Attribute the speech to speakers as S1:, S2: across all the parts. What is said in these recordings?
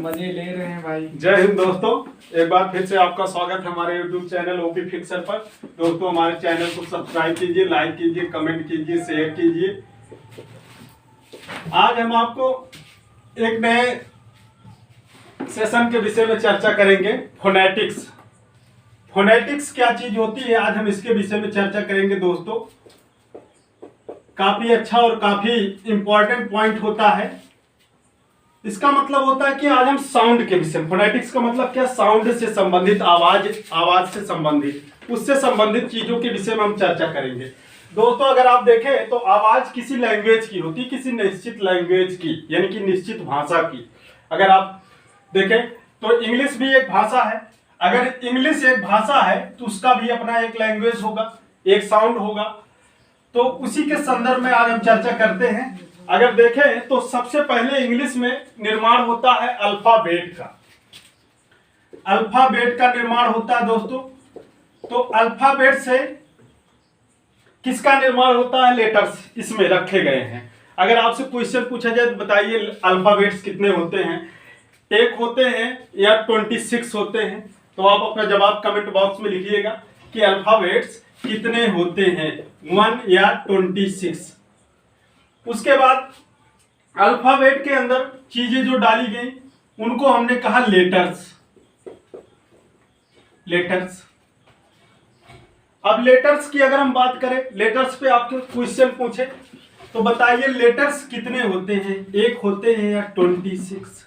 S1: मजे ले रहे हैं भाई।
S2: जय हिंद दोस्तों, एक बार फिर से आपका स्वागत है हमारे YouTube चैनल ओपी फिक्सर पर। दोस्तों हमारे चैनल को सब्सक्राइब कीजिए, लाइक कीजिए, कमेंट कीजिए, शेयर कीजिए। आज हम आपको एक नए सेशन के विषय में चर्चा करेंगे, फोनेटिक्स। फोनेटिक्स क्या चीज होती है, आज हम इसके विषय में चर्चा करेंगे। दोस्तों काफी अच्छा और काफी इंपॉर्टेंट पॉइंट होता है। इसका मतलब होता है कि आज हम साउंड के विषय में, फोनेटिक्स का मतलब क्या, साउंड से संबंधित, आवाज से संबंधित, उससे संबंधित चीजों के विषय में हम चर्चा करेंगे। दोस्तों अगर आप देखें तो आवाज किसी लैंग्वेज की होती है, किसी निश्चित लैंग्वेज की, यानी कि निश्चित भाषा की। अगर आप देखें तो इंग्लिश भी एक भाषा है। अगर इंग्लिश एक भाषा है तो उसका भी अपना एक लैंग्वेज होगा, एक साउंड होगा। तो उसी के संदर्भ में आज हम चर्चा करते हैं। अगर देखें तो सबसे पहले इंग्लिश में निर्माण होता है अल्फाबेट का। अल्फाबेट का निर्माण होता है दोस्तों। तो अल्फाबेट से किसका निर्माण होता है, लेटर्स इसमें रखे गए हैं। अगर आपसे क्वेश्चन पूछा जाए तो बताइए अल्फाबेट्स कितने होते हैं, 1 होते हैं या 26 होते हैं। तो आप अपना जवाब कमेंट बॉक्स में लिखिएगा कि अल्फाबेट्स कितने होते हैं, 1 या 26। उसके बाद अल्फाबेट के अंदर चीजें जो डाली गई उनको हमने कहा लेटर्स। लेटर्स, अब लेटर्स की अगर हम बात करें, लेटर्स पे आपके क्वेश्चन पूछे तो बताइए लेटर्स कितने होते हैं, 1 होते हैं या 26।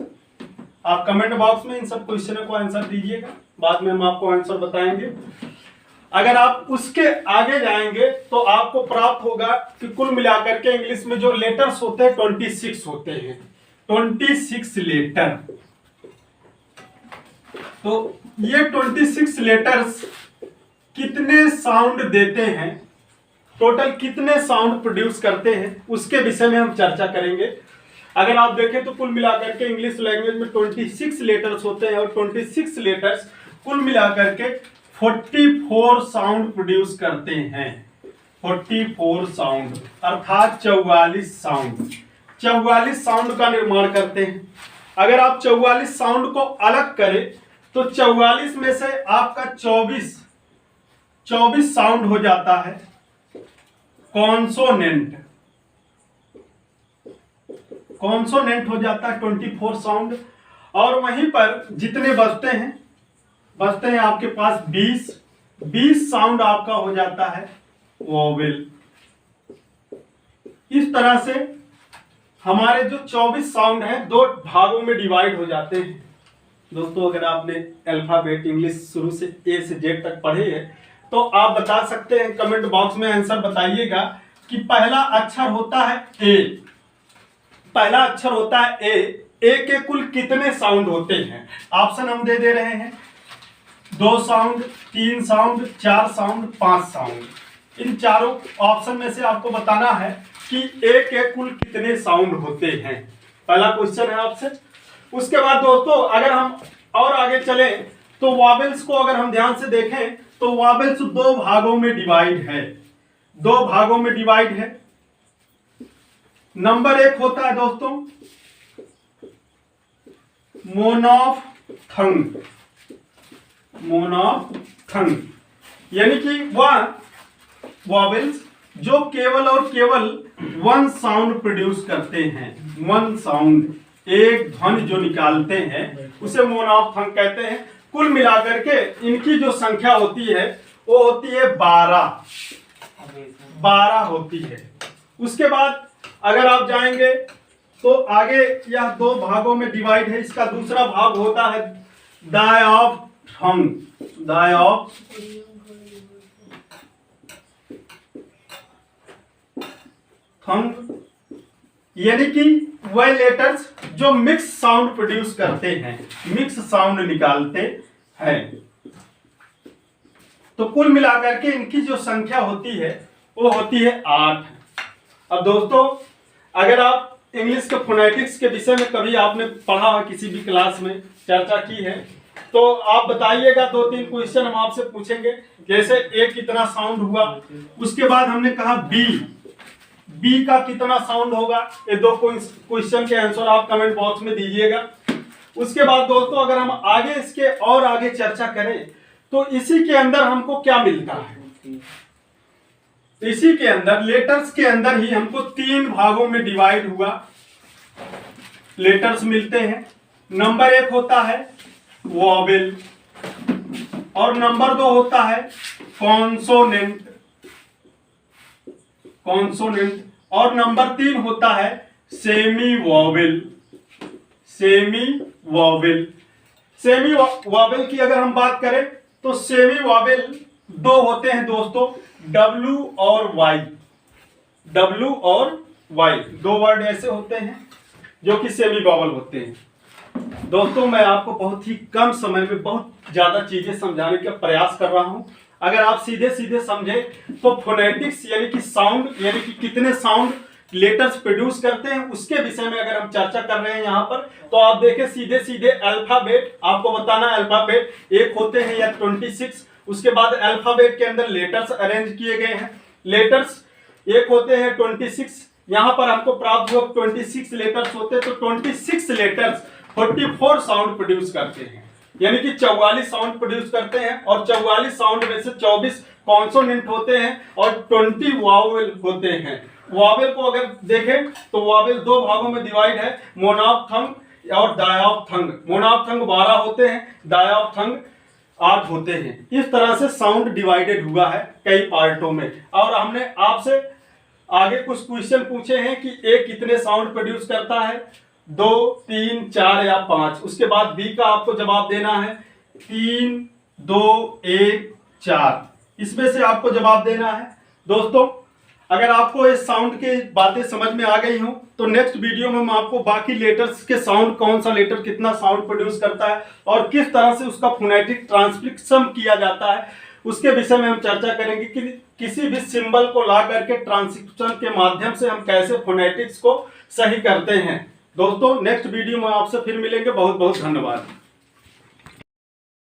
S2: आप कमेंट बॉक्स में इन सब क्वेश्चनों को आंसर दीजिएगा, बाद में हम आपको आंसर बताएंगे। अगर आप उसके आगे जाएंगे तो आपको प्राप्त होगा कि कुल मिलाकर के इंग्लिश में जो लेटर्स होते हैं 26 होते हैं, 26 लेटर। तो ये 26 लेटर्स कितने साउंड देते हैं, टोटल कितने साउंड प्रोड्यूस करते हैं, उसके विषय में हम चर्चा करेंगे। अगर आप देखें तो कुल मिलाकर के इंग्लिश लैंग्वेज में 26 लेटर्स होते हैं और 26 लेटर्स कुल मिलाकर के 44 साउंड प्रोड्यूस करते हैं। 44 साउंड अर्थात 44 साउंड, 44 साउंड का निर्माण करते हैं। अगर आप 44 साउंड को अलग करें तो 44 में से आपका 24 साउंड हो जाता है कॉन्सोनेंट। कॉन्सोनेंट हो जाता है 24 साउंड। और वहीं पर जितने बचते हैं आपके पास 20 साउंड आपका हो जाता है वोवेल। इस तरह से हमारे जो 24 साउंड हैं 2 भागों में डिवाइड हो जाते हैं। दोस्तों अगर आपने अल्फाबेट इंग्लिश शुरू से ए से जेड तक पढ़े हैं तो आप बता सकते हैं, कमेंट बॉक्स में आंसर बताइएगा कि पहला अक्षर होता है ए। पहला अक्षर होता है ए के कुल कितने साउंड होते हैं। ऑप्शन हम दे रहे हैं, 2 साउंड, 3 साउंड, 4 साउंड, 5 साउंड। इन चारों ऑप्शन में से आपको बताना है कि ए के कुल कितने साउंड होते हैं। पहला क्वेश्चन है आपसे। उसके बाद दोस्तों अगर हम और आगे चलें तो वॉवेल्स को अगर हम ध्यान से देखें तो वॉवेल्स 2 भागों में डिवाइड है। 2 भागों में डिवाइड है। नंबर 1 होता है दोस्तों मोनोफथंग। मोनोफथंग यानी कि वह वॉवेल्स जो केवल और केवल 1 साउंड प्रोड्यूस करते हैं। 1 साउंड, एक ध्वनि जो निकालते हैं उसे मोनोफथंग कहते हैं। कुल मिलाकर के इनकी जो संख्या होती है वो होती है 12 होती है। उसके बाद अगर आप जाएंगे तो आगे यह 2 भागों में डिवाइड है। इसका दूसरा भाग होता है डायऑफ्थंग। यानी कि वह लेटर्स जो मिक्स साउंड प्रोड्यूस करते हैं, मिक्स साउंड निकालते हैं। तो कुल मिलाकर के इनकी जो संख्या होती है वो होती है 8। अब दोस्तों अगर आप इंग्लिश के फोनेटिक्स के विषय में कभी आपने पढ़ा हो, किसी भी क्लास में चर्चा की है, तो आप बताइएगा। 2-3 क्वेश्चन हम आपसे पूछेंगे, जैसे ए कितना साउंड हुआ। उसके बाद हमने कहा बी का कितना साउंड होगा। ये 2 क्वेश्चन के आंसर आप कमेंट बॉक्स में दीजिएगा। उसके बाद दोस्तों अगर हम आगे इसके और आगे चर्चा करें तो इसी के अंदर हमको क्या मिलता है, इसी के अंदर लेटर्स के अंदर ही हमको 3 भागों में डिवाइड हुआ लेटर्स मिलते हैं। नंबर 1 होता है वॉवेल और नंबर 2 होता है कॉन्सोनेंट और नंबर 3 होता है सेमी वॉवेल। सेमी वॉवेल की अगर हम बात करें तो सेमी वॉवेल 2 होते हैं दोस्तों, W और Y। 2 वर्ड ऐसे होते हैं जो कि सेमी वॉवेल होते हैं। दोस्तों मैं आपको बहुत ही कम समय में बहुत ज्यादा चीजें समझाने का प्रयास कर रहा हूं। अगर आप सीधे सीधे समझे तो फोनेटिक्स यानी कि साउंड, यानी कि कितने साउंड लेटर्स प्रोड्यूस करते हैं उसके विषय में अगर हम चर्चा कर रहे हैं यहाँ पर, तो आप देखें सीधे सीधे अल्फाबेट आपको बताना। अल्फाबेट एक होते हैं या 26, उसके बाद अल्फाबेट के अंदर लेटर्स अरेंज किए गए हैं। लेटर्स एक होते हैं 26, यहाँ पर हमको प्राप्त हुआ 26 लेटर्स होते हैं, तो 26 लेटर्स 44 साउंड प्रोड्यूस करते हैं, यानी कि 44 साउंड प्रोड्यूस करते हैं। और 44 साउंड में से 24 कॉन्सोनेंट होते हैं और 20 वावेल होते हैं। वावेल को अगर देखें तो वावेल 2 भागों में डिवाइड है, मोनोप्थंग और डायप्थंग। मोनोप्थंग 12 होते हैं, डायप्थंग 8 होते हैं। इस तरह से साउंड डिवाइडेड हुआ है कई पार्टों में। और हमने आपसे आगे कुछ क्वेश्चन पूछे हैं कि ए कितने साउंड प्रोड्यूस करता है, 2, 3, 4 या 5। उसके बाद बी का आपको जवाब देना है 3, 2, 1, 4। इसमें से आपको जवाब देना है। दोस्तों अगर आपको इस साउंड के बातें समझ में आ गई हो तो नेक्स्ट वीडियो में हम आपको बाकी लेटर्स के साउंड, कौन सा लेटर कितना साउंड प्रोड्यूस करता है और किस तरह से उसका फोनेटिक ट्रांसक्रिप्शन किया जाता है, उसके विषय में हम चर्चा करेंगे कि किसी भी सिंबल को ला करके ट्रांसक्रिप्शन के माध्यम से हम कैसे फोनेटिक्स को सही करते हैं। दोस्तों नेक्स्ट वीडियो में आपसे फिर मिलेंगे। बहुत बहुत धन्यवाद।